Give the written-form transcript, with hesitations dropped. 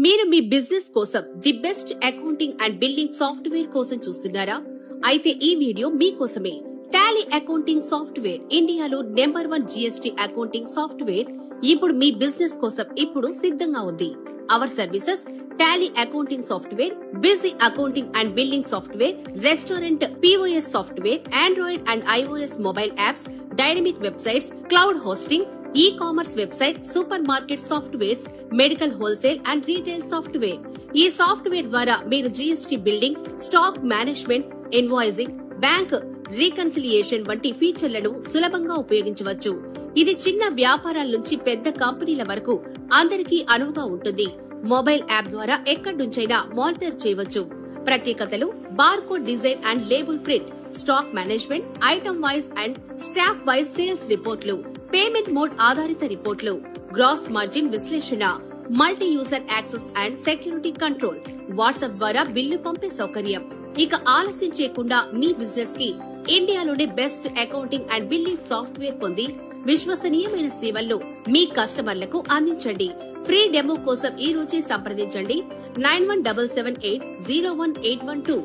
మీరు మీ బిజినెస్ కోసం the best accounting and billing software కోసం చూస్తున్నారా? అయితే ఈ వీడియో మీకోసమే. టాలీ అకౌంటింగ్ సాఫ్ట్వేర్ ఇండియాలో నంబర్ 1 జీఎస్టీ అకౌంటింగ్ సాఫ్ట్వేర్ ఇప్పుడు మీ బిజినెస్ కోసం ఇప్పుడు సిద్ధంగా ఉంది. Our services Tally accounting software, Busy accounting and billing software, restaurant POS software, Android and iOS mobile apps, dynamic websites, cloud hosting, e-commerce website, super market softwares, medical wholesale and retail software. ఈ software ద్వారా మీరు GST building, stock management, invoicing, bank reconciliation వంటి ఫీచర్లను సులభంగా ఉపయోగించవచ్చు. ఇది చిన్న వ్యాపారాల నుంచి పెద్ద కంపెనీల వరకు అందరికీ అనువుగా ఉంటుంది. మొబైల్ యాప్ ద్వారా ఎక్కడి నుంచైనా మానిటర్ చేయవచ్చు. ప్రత్యేకతలు: barcode design and label print, stock management, item wise and staff wise sales రిపోర్ట్లు, పేమెంట్ మోడ్ ఆధారిత రిపోర్ట్లు, గ్రాస్ మార్జిన్ విశ్లేషణ, multi user access and security control, WhatsApp ద్వారా బిల్లు పంపే సౌకర్యం. ఇక ఆలస్యం చేయకుండా మీ బిజినెస్ కి ఇండియాలోనే best accounting and billing software పొంది విశ్వసనీయమైన సేవల్లో మీ కస్టమర్లకు అందించండి. ఫ్రీ డెమో కోసం ఈ రోజే సంప్రదించండి 9177801812.